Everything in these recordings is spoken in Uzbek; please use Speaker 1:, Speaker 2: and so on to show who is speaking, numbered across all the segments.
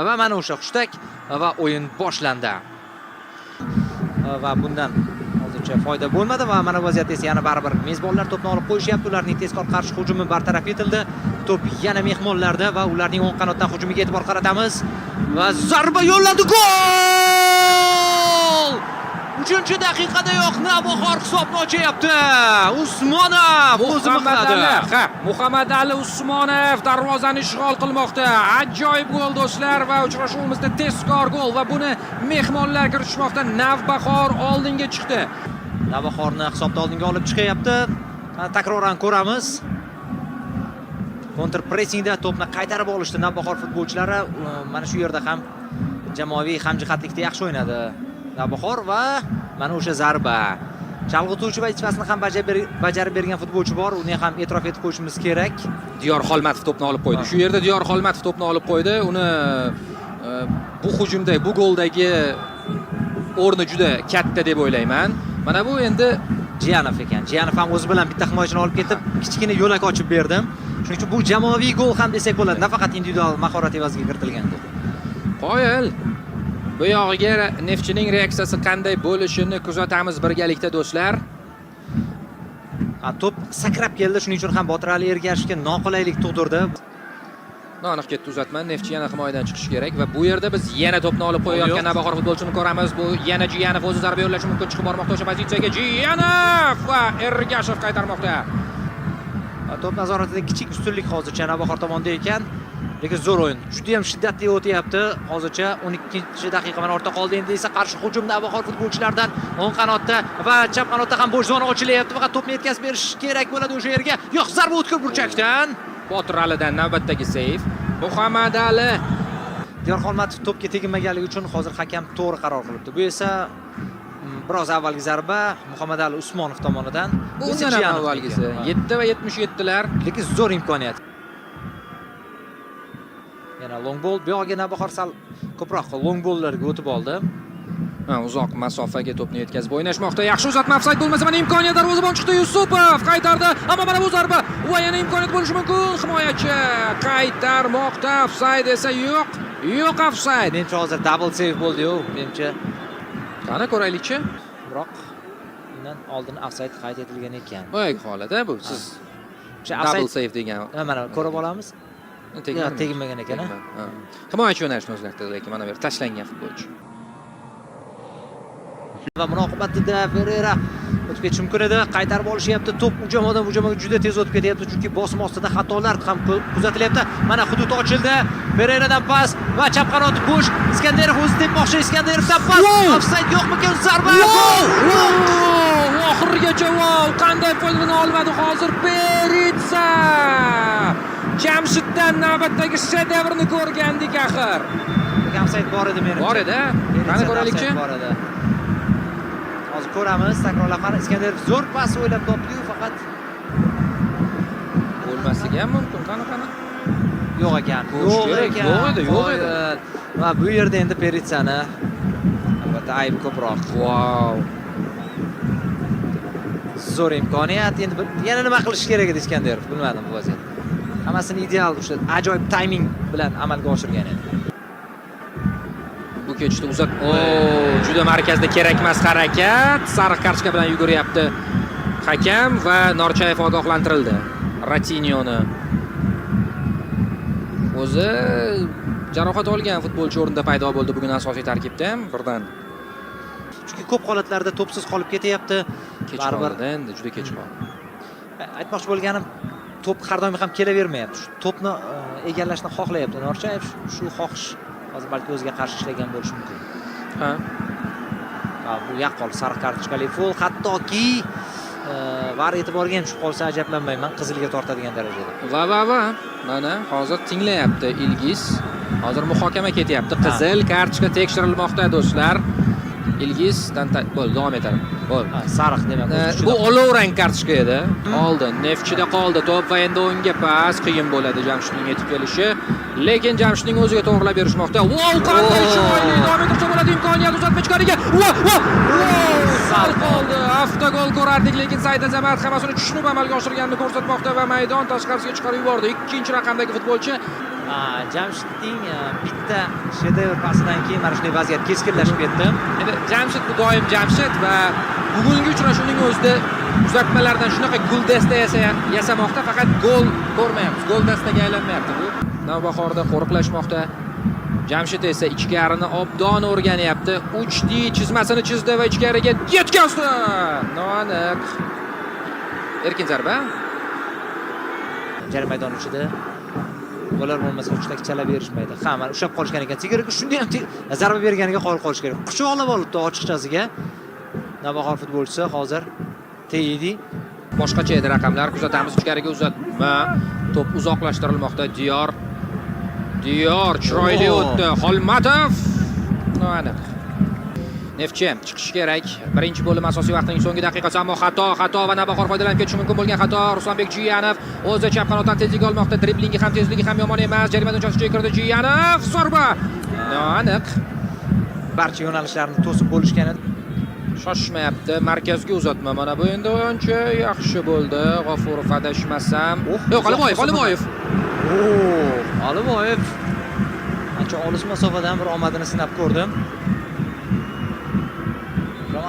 Speaker 1: va mana o'sha hushtak va o'yin boshlandi. Va bundan hozircha foyda bo'lmadi va mana vaziyatda esa yana baribir mezbonlar to'pni olib qo'yishyapti. Ularning tezkor qarshi hujumi bartaraf etildi. To'p yana mehmonlarda va ularning o'ng qanotdan hujumiga e'tibor qaratamiz. Va zarba yo'lladi, gol! 3-daqiqadayoq Navbahor hisobni ochyapti. Usmonov o'zi maqtadi.
Speaker 2: Muhammadali Usmonov darvozani ishg'ol qilmoqda. Ajoyib gol do'stlar va uchrashuvimizda tezkor gol va buni mehmonlar kiritishmoqda. Navbahor oldinga chiqdi.
Speaker 1: Navbahorni hisobda oldinga olib chiqyapti. Takroran ko'ramiz. Counter pressingda to'pni qaytarib olishdi Navbahor futbolchilari. Mana shu yerda ham jamoaviy hamjihatlikda yaxshi o'ynadi Navbahor va mana o'sha zarba. Chalg'ituvchi va ichvasini ham bajarib bergan futbolchi bor. Uni ham e'tirof etib qo'yishimiz kerak.
Speaker 2: Diyor Xolmatov to'pni olib qo'ydi. Shu yerda Diyor Xolmatov to'pni olib qo'ydi. Uni bu hujumda, bu goldagi o'rni juda katta deb o'ylayman. Mana bu endi
Speaker 1: Jiyanov ekan. Jiyanov ham o'zi bilan bitta himoyachini olib ketib, kichkina yo'lak ochib berdim. Shuning uchun bu jamoaviy gol ham desak bo'ladi. Nafaqat individual mahorat evaziga kiritilgan gol.
Speaker 2: Qoyil. Bu yog'iga Neftchining reaksiyasi qanday bo'lishini kuzatamiz birgalikda do'stlar.
Speaker 1: To'p sakrab keldi, shuning uchun ham Botir Ali Ergashevga noqulaylik tug'dirdi.
Speaker 2: Noaniq ketdi uzatma. Neftchi yana himoyadan chiqishi kerak va bu yerda biz yana to'pni olib qo'yayotgan Navbahor futbolchini ko'ramiz. Bu yana Jiyanov o'zi zarba yo'llashi mumkin, chiqib bormoqda o'sha pozitsiyaga. Jiyanov va Ergashev qaytarmoqda.
Speaker 1: To'p nazoratida kichik ustunlik hozircha Navbahor tomonda ekan. Lekin zo'r o'yin. Juda ham shiddatli o'tyapti. Hozircha 12-daqiqa mana ortda qoldi. Endi esa qarshi hujum Navbahor futbolchilaridan o'ng qanotda va chap qanotda ham bo'sh zona ochilyapti. Faqat to'pni yetkazib berish kerak bo'ladi o'sha yerga. Yo'q, zarba o'tkir burchakdan.
Speaker 2: Botir Alidan navbatdagi seyf. Muhammadali.
Speaker 1: Diyor Xolmatov to'pga teginmaganligi uchun hozir hakam to'g'ri qaror qilibdi. Bu esa biroz avvalgi zarba Muhammadali Usmonov tomonidan.
Speaker 2: Bu undan avvalgisi 7 va 77 lar.
Speaker 1: Lekin zo'r imkoniyat. Yana long ball. Bu yoqqa Navbahor sal ko'proq long balllarga o'tib oldi.
Speaker 2: Uzoq masofaga to'pni yetkazib o'ynashmoqda. Yaxshi uzatma, ofsayd bo'lmasa mana imkoniyat, darvozabon chiqdi, Yusupov qaytardi. Ammo mana bu zarba va yana imkoniyat bo'lishi mumkin. Himoyachi qaytarmoqda, ofsayd esa yo'q. Yo'q ofsayd.
Speaker 1: Menimcha hozir double save bo'ldi-yu, menimcha.
Speaker 2: Qani ko'raylikchi.
Speaker 1: Biroq undan oldin ofsayd qayd etilgan ekan.
Speaker 2: Voy holada bu siz double save degan.
Speaker 1: Mana ko'rib olamiz. Teginmagan ekan.
Speaker 2: Himoyachi yo'nalishni o'zgartirdi, lekin mana bu yer tashlangan futbolchi.
Speaker 1: Va buni oqibatida Ferreira o'tib ketishi mumkin edi. Qaytarib olishyapti. To'p u jamoadan bu jamoaga juda tez o'tib ketyapti, chunki bosim ostida xatolar ham kuzatilyapti. Mana hudud ochildi. Ferreiradan pas va chap qanot bo'sh. Iskandarov o'zi tepmoqchi. Iskandarovdan pas. Ofsayd yo'qmikan? Zarba.
Speaker 2: Oxirigacha qanday foydalana olmadi hozir Peritsa. Jamshiddan navbatdagi shedevrni ko'rgandik axir.
Speaker 1: Ofsayd bor edi menimcha.
Speaker 2: Bor edi. Qani ko'raylikchi.
Speaker 1: Hozir ko'ramiz, takrorlab qara. Iskandarov zo'r pas o'ylab topdi-yu, faqat
Speaker 2: bo'lmasligi ham mumkin. Qani.
Speaker 1: Yo'q ekan.
Speaker 2: Yo'q edi.
Speaker 1: Va bu yerda endi Peritsani albatta ayb ko'proq.
Speaker 2: Wow.
Speaker 1: Zo'r imkoniyat. Endi yana nima qilish kerak edi Iskandarov, bilmadim bu vaziyatda. Hammasini ideal o'sha ajoyib timing bilan amalga oshirgan edi.
Speaker 2: Bu kechda juda markazda kerakmas harakat. Sariq kartochka bilan yuguryapti hakam va Norchayev ogohlantirildi. Ratinyoni o'zi jarohat olgan futbolchi o'rnida paydo bo'ldi bugun asosiy tarkibda ham birdan.
Speaker 1: Chunki ko'p holatlarda to'psiz qolib ketyapti.
Speaker 2: Baribir endi juda kech qoldi.
Speaker 1: Aytmoqchi bo'lganim, to'p har doim ham kelavermayapti. To'pni egallashni xohlayapti Norchayev. Shu xohish hozir balki o'ziga qarshi ishlagan bo'lishi mumkin. Bu yaqqol sariq kartochkali foul, hattoki VAR e'tiboriga ham tushib qolsa ajablanmayman, qizilga tortadigan darajada.
Speaker 2: Va. Mana hozir tinglayapti Ilgiz. Hozir muhokama ketyapti. Qizil kartochka tekshirilmoqda do'stlar. Ilgizdan davom etadi.
Speaker 1: Sariq demak.
Speaker 2: Bu olov rang kartochka edi. Oldin Neftchida qoldi to'p va endi o'ngga pas qiyin bo'ladi Jamshidning yetib kelishi. Lekin Jamshidning o'ziga to'g'rilab berishmoqda. Qanday chiroyli davom ettirsa bo'ladi imkoniyat uzatma ichkariga. Sal qoldi. Avtogol ko'rardik, lekin Said Azamat hammasini tushunib amalga oshirganini ko'rsatmoqda va maydon tashqarisiga chiqarib yubordi. Ikkinchi raqamdagi futbolchi
Speaker 1: Jamshidning bitta shedevr pasidan keyin mana shunday vaziyat keskinlashib ketdi.
Speaker 2: Endi Jamshid bu doim Jamshid va bugungi uchrashuvning o'zida uzatmalardan shunaqa gol dasta yasamoqda, faqat gol ko'rmayapmiz. Gol dastaga aylanmayapti bu. Navbahorda qo'riqlashmoqda. Jamshid esa ichkarini obdon o'rganyapti. Uchdi, chizmasini chizdi va ichkariga yetkazdi. Noaniq. Erkin zarba.
Speaker 1: Jarima maydoni ichida ular bo'lmasa uchtak chala berishmaydi. Ha, mana ushlab qolishgan ekan. Sigirga shunday ham zarba berganiga qoyil qolish kerak. Quchoqlab olibdi ochiqchasiga. Navbahor futbolchisi hozir tegdi.
Speaker 2: Boshqacha edi raqamlar. Kuzatamiz, ichkariga uzatma. To'p uzoqlashtirilmoqda. Diyor chiroyli o'tdi. Xolmatov. Noaniq. Neftchi chiqish kerak. Birinchi bo'lim asosiy vaqtning so'nggi daqiqasi, ammo xato va Navbahor foydalanib ketishi mumkin bo'lgan xato. Ruslanbek Jiyanov o'zi chap qanotdan tezlik olmoqda. Driblingi ham tezligi ham yomon emas. Jarima maydonchasiga kirdi Jiyanov. Zarba. Noaniq.
Speaker 1: Barcha yo'nalishlarni to'sib bo'lishgan edi.
Speaker 2: Shoshmayapti. Markazga uzatma. Mana bu endi o'yinchi yaxshi bo'ldi. G'ofurov adashmasam. Yo'q, Aliboyev.
Speaker 1: Aliboyev. Ancha olis masofadan bir omadini sinab ko'rdim.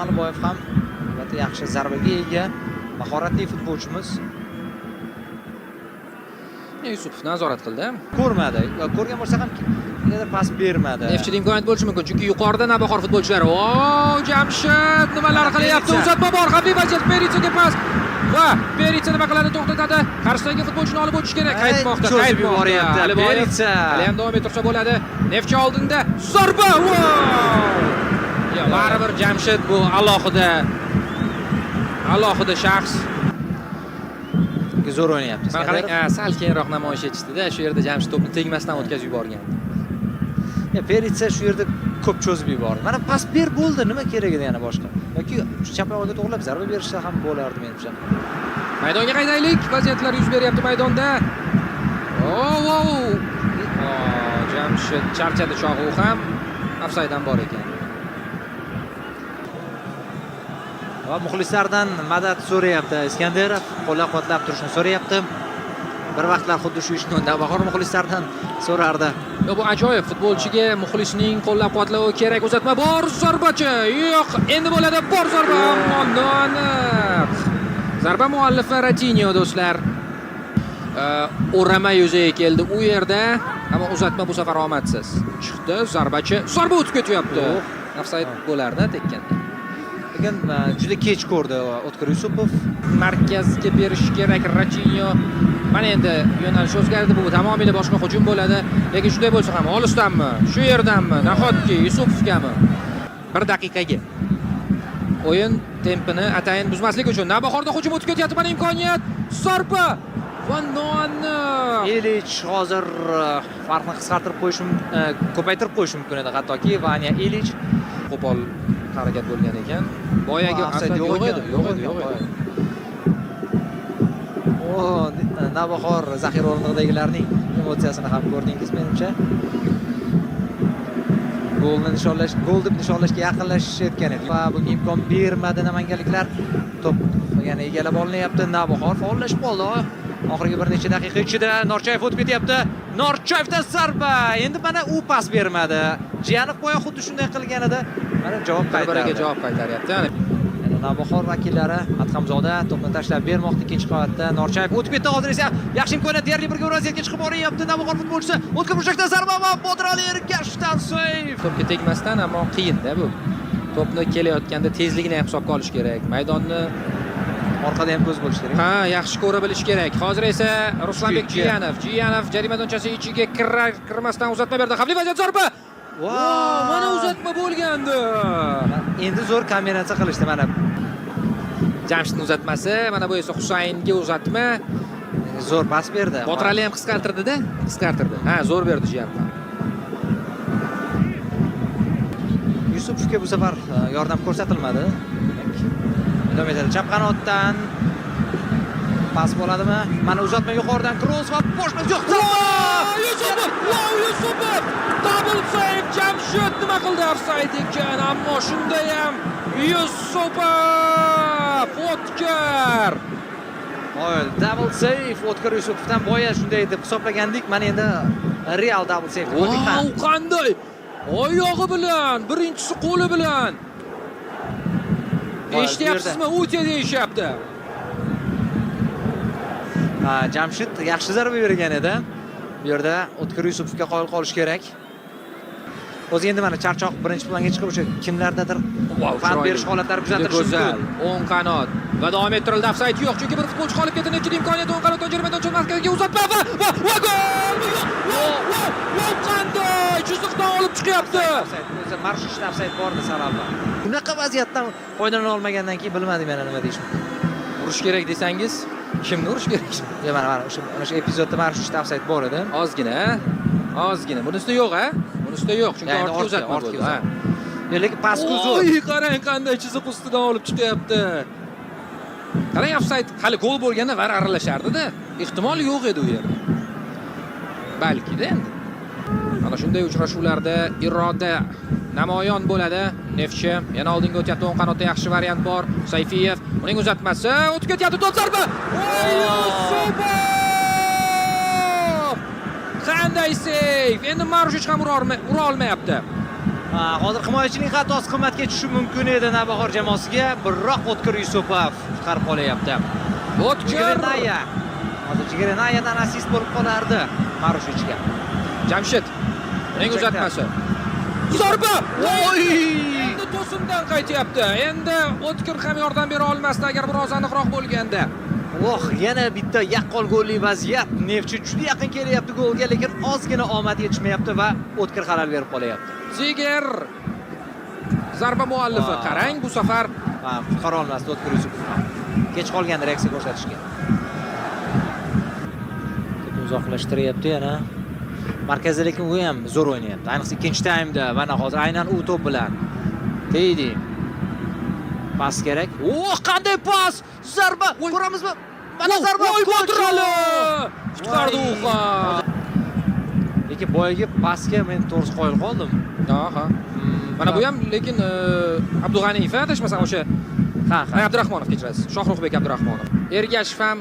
Speaker 1: Aliboyev ham albatta yaxshi zarbaga ega, mahoratli futbolchimiz.
Speaker 2: Yusupov nazorat qildi.
Speaker 1: Ko'rmadi. Ko'rgan bo'lsa ham negadir pas bermadi.
Speaker 2: Neftchida imkoniyat bo'lishi mumkin, chunki yuqorida Navbahor futbolchilari. Jamshid nimalar qilyapti? Uzatma bor, xavfli vaziyat. Beritsaga pas. Va Beritsa nima qiladi? To'xtatadi. Qarshisidagi futbolchini olib o'tish kerak. Qaytmoqda.
Speaker 1: Yuboryapti.
Speaker 2: Beritsa. Hali ham davom ettirsa bo'ladi. Neftchi oldinda. Zarba! Baribir Jamshid bu alohida shaxs.
Speaker 1: Zo'r o'ynayapti.
Speaker 2: Mana qarang, sal keyinroq namoyish etishdi-da, shu yerda Jamshid to'pni tegmasdan o'tkazib yuborgan.
Speaker 1: Beritsa shu yerda ko'p cho'zib yubordi. Mana pas ber bo'ldi, nima kerak edi yana boshqa? Yoki chap oyog'iga to'g'rilab zarba berishsa ham bo'lardi menimcha.
Speaker 2: Maydonga qaytaylik. Vaziyatlar yuz beryapti maydonda. Jamshid charchadi chog'i ham. Ofsayddan bor ekan.
Speaker 1: Va muxlislardan madad so'rayapti. Iskandarov qo'llab-quvvatlab turishni so'rayapti. Bir vaqtlar xuddi shu ishni Navbahor muxlislardan so'rardi.
Speaker 2: Bu ajoyib, futbolchiga muxlisning qo'llab-quvvatlovi kerak. Uzatma bor, zarbachi. Yo'q, endi bo'ladi, bor zarba. Noaniq. Zarba muallifi Ratinho do'stlar. O'rama yuzaga keldi u yerda, ammo uzatma bu safar omadsiz. Chiqdi, zarbachi. Zarba o'tib ketyapti. Ofsayd bo'lardi tekkanda.
Speaker 1: Lekin juda kech ko'rdi O'tkir Yusupov.
Speaker 2: Markazga berish kerak Ratinho. Mana endi yo'nalish o'zgardi, bu tamomila boshqa hujum bo'ladi. Lekin shunday bo'lsa ham olisdanmi, shu yerdanmi, nahotki Yusupovgami? 1 daqiqaga. O'yin tempini atayin buzmaslik uchun Navbahorda hujum o'tib ketyapti. Mana imkoniyat. Zarba va noaniq.
Speaker 1: Ilich hozir farqni qisqartirib qo'yish, ko'paytirib qo'yish mumkin edi. Hattoki Vanya Ilich
Speaker 2: qo'pol harakat bo'lgan ekan. Boyagi
Speaker 1: offside yo'q edi. Navbahor zaxira o'rindig'idagilarning emotsiyasini ham ko'rdingiz menimcha. Gol deb nishonlashga yaqinlashayotgan edi. Va bunga imkon bermadi namanganliklar. To'p yana egallab olinyapti. Navbahor faollashib qoldi. Oxirgi bir necha daqiqa ichida Norchayev o'tib ketyapti. Norchayevdan zarba. Endi mana u pas bermadi. Jiyanov qo'ya xuddi shunday qilgan edi. Mana javob qaytardi.
Speaker 2: Javob qaytaryapti.
Speaker 1: Navbahor vakillari Adhamzoda to'pni tashlab bermoqda ikkinchi qavatda. Norchayev o'tib ketdi. Hozir esa yaxshi imkoniyat, deyarli bir vaziyatga chiqib boryapti. Navbahor futbolchisi o'tkir burchakdan zarba va Bodrali Ergashdan seyv.
Speaker 2: To'pga tegmasdan, ammo qiyin-da bu. To'pni kelayotganda tezligini ham hisobga olish kerak. Maydonni
Speaker 1: orqada ham ko'z bo'lish kerak.
Speaker 2: Ha, yaxshi ko'ra bilish kerak. Hozir esa Ruslanbek Jiyanov jarima maydonchasi ichiga kirmasdan uzatma berdi. Xavfli vaziyat, zarba. Mana uzatma bo'lgandi.
Speaker 1: Endi zo'r kombinatsiya qilishdi mana.
Speaker 2: Jamshidning uzatmasi, mana bu esa Husaynga uzatma.
Speaker 1: Zo'r pas berdi.
Speaker 2: Botrali ham qisqartirdi-da, Ha, zo'r berdi Jiyanov.
Speaker 1: Yusupovga bu safar yordam ko'rsatilmadi. Davom etadi. Chap qanotdan pas bo'ladimi? Mana uzatma yuqoridan cross va boshqa yo'q.
Speaker 2: Yusupov! Double save Jamshid nima qildi? Offside ekan, ammo shunda ham Yusupov O'tkir.
Speaker 1: Double save O'tkir Yusupovdan boya shunday deb hisoblagandik. Mana endi Real double save.
Speaker 2: Wow, qanday? Oyog'i bilan, birinchisi qo'li bilan. Eshityapsizmi? O'tya deyishyapti.
Speaker 1: Jamshid yaxshi zarba bergan edi. Bu yerda O'tkir Yusupovga qoyil qolish kerak. O'zi endi mana charchoq birinchi planga chiqib o'sha kimlardadir fan berish holatlari kuzatilishi
Speaker 2: Go'zal.
Speaker 1: mumkin.
Speaker 2: O'ng qanot va davom ettirildi. Ofsayd yo'q, chunki bir futbolchi qolib ketdi. Nechta imkoniyat o'ng qanotdan jarima markaziga uzatma va gol! Yo'q, qanday chiziqdan olib chiqyapti.
Speaker 1: O'zi marshushda ofsayd bordi sababi. Bunaqa vaziyatdan foydalana olmagandan keyin bilmadim yana nima deyish mumkin.
Speaker 2: Urish kerak desangiz, kimni urish kerak?
Speaker 1: Mana o'sha epizodda marshushda ofsayd bor edi.
Speaker 2: Ozgina. Bunisida yo'q, a? Bunisida yo'q, chunki ortga uzatma bo'ldi. Ha.
Speaker 1: Lekin pastga uzatdi.
Speaker 2: Oy, qarang qanday chiziq ustidan olib chiqyapti. Qarang, ofsayd hali gol bo'lganda var aralashardi-da. Ehtimol yo'q edi u yerda. Balki-da endi. Mana shunday uchrashuvlarda iroda namoyon bo'ladi. Neftchi yana oldinga o'tyapti, o'ng qanotda yaxshi variant bor. Sayfiyev, uning uzatmasi, o'tib ketyapti, to'p zarba. Super! Qanday seyf! Endi Marushic ham ura olmayapti.
Speaker 1: Hozir himoyachining xatosi qimmatga tushishi mumkin edi Navbahor jamoasiga, biroq O'tkir Yusupov qutqarib qolyapti. O'tkir hozir Jigarinayadan assist bo'lib qolardi Marushichga.
Speaker 2: Jamshid, uning uzatmasi. Zarba! Voy! Endi to'sindan qaytyapti. Endi O'tkir ham yordam bera olmasdi agar biroz aniqroq bo'lganda.
Speaker 1: Yana bitta yaqqol golli vaziyat. Neftchi juda yaqin kelyapti golga, lekin ozgina omad yetishmayapti va O'tkir xalal berib qolyapti.
Speaker 2: Ziger zarba muallifi, qarang bu safar
Speaker 1: qutqara olmasdi O'tkir Yusupov. Kech qolgan reaksiya ko'rsatishga. Uzoqlashtiryapti yana. Markazda lekin u ham zo'r o'ynayapti. Ayniqsa ikkinchi taymda mana hozir aynan u to'p bilan. Teydi. Pas kerak. Qanday pas! Zarba! Ko'ramizmi? Mana zarba!
Speaker 2: Qo'tirali! Qutqardi Uxa.
Speaker 1: Lekin boyagi pasga men to'g'ri qo'yil qoldim.
Speaker 2: Aha. Mana bu ham lekin Abdug'aniyev adashmasam o'sha Abdurahmonov kechirasiz. Shohruxbek Abdurahmonov. Ergashev ham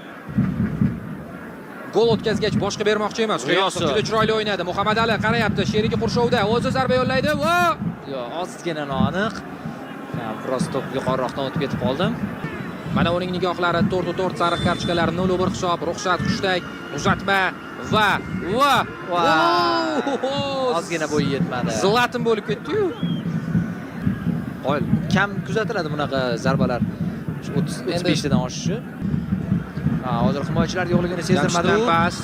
Speaker 2: gol o'tkazgach boshqa bermoqchi emas. G'iyosov juda chiroyli o'ynadi. Muhammad Ali qarayapti, sherigi qurshovda. O'zi zarba yo'llaydi.
Speaker 1: Yo'q, ozgina noaniq. Biroz to'p yuqoriroqdan o'tib ketib qoldim.
Speaker 2: Mana uning nigohlari 4-4 sariq kartochkalar 0-1 hisob, ruxsat Xushtak, uzatma va
Speaker 1: ozgina bo'yi yetmadi.
Speaker 2: Zlatan bo'lib ketdi-yu.
Speaker 1: Kam kuzatiladi bunaqa zarbalar. 35 dan oshishi. Hozir himoyachilar yo'qligini sezdirmadi u.
Speaker 2: Pas.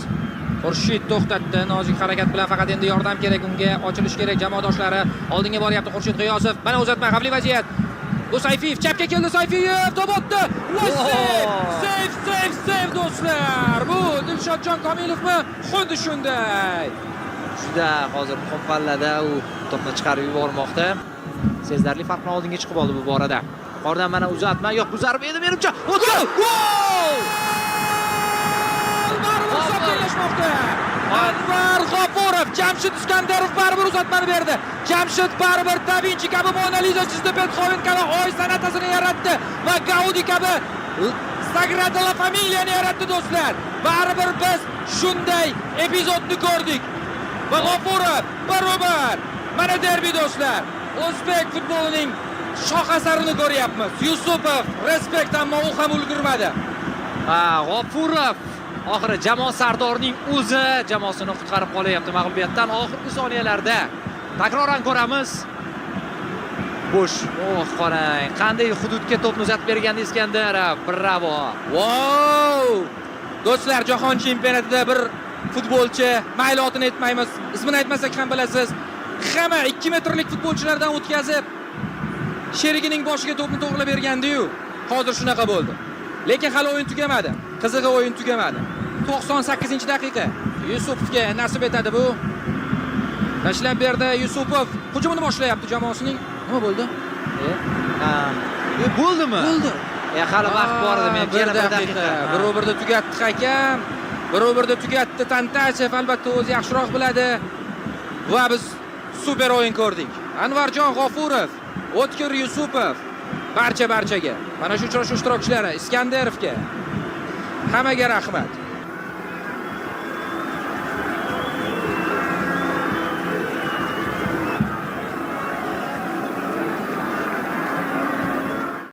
Speaker 2: Xurshid to'xtatdi. Nozik harakat bilan faqat endi yordam kerak unga, ochilish kerak jamoadoshlari. Oldinga boryapti Xurshid G'iyosov. Mana uzatma, xavfli vaziyat. Bu Sayfiyev, chapga keldi Sayfiyev, to'p otdi. Save do'stlar. Bu Dilshodjon Komilovmi? Xuddi shunday.
Speaker 1: Juda hozir muhim pallada u to'pni chiqarib yubormoqda. Sezarli farq bilan oldinga chiqib oldi bu borada. Yuqoridan mana uzatma, yo'q bu zarba edi menimcha. O'tdi. Gol!
Speaker 2: Anvar G'ofurov, Jamshid Iskandarov baribir uzatmani berdi. Jamshid baribir Da Vinci kabi, Mona Lisa chizdi, Beethoven kabi oy sanatasini yaratdi va Gaudi kabi Sagrada la Familia'ni yaratdi do'stlar. Baribir biz shunday epizodni ko'rdik. Va G'ofurov barobar. Mana derbi do'stlar. O'zbek futbolining shoh asarini ko'ryapmiz. Yusupov respekt, ammo u ham ulgurmadi.
Speaker 1: G'ofurov oxiri jamoa sardorining o'zi jamoasini qutqarib qolyapti mag'lubiyatdan oxirgi soniyalarda. Takroran ko'ramiz. Bo'sh. Qarang, qanday hududga to'pni uzatib bergandi Iskandarov. Bravo.
Speaker 2: Wow! Do'stlar, jahon chempionatida bir futbolchi, mayli otini aytmaymiz, ismini aytmasak ham bilasiz, hamma 2 metrlik futbolchilardan o'tkazib sherigining boshiga to'pni to'g'rilab bergandi-yu. Hozir shunaqa bo'ldi. Lekin hali o'yin tugamadi. Qizig'i o'yin tugamadi. 98-daqiqa. Yusupovga nasib etadi bu. Tashlab berdi Yusupov. Hujumini boshlayapti jamoasining. Nima bo'ldi?
Speaker 1: Bo'ldimi?
Speaker 2: Bo'ldi.
Speaker 1: Hali vaqt bor edi, men yana bir daqiqa.
Speaker 2: Bir-birda tugatdi hakam. Bir-birda tugatdi Tantachev, albatta o'zi yaxshiroq biladi. Va biz super o'yin ko'rdik. Anvarjon G'ofurov, O'tkir Yusupov, barchaga, mana shu uchrashuv ishtirokchilari, Iskandarovga hammaga rahmat.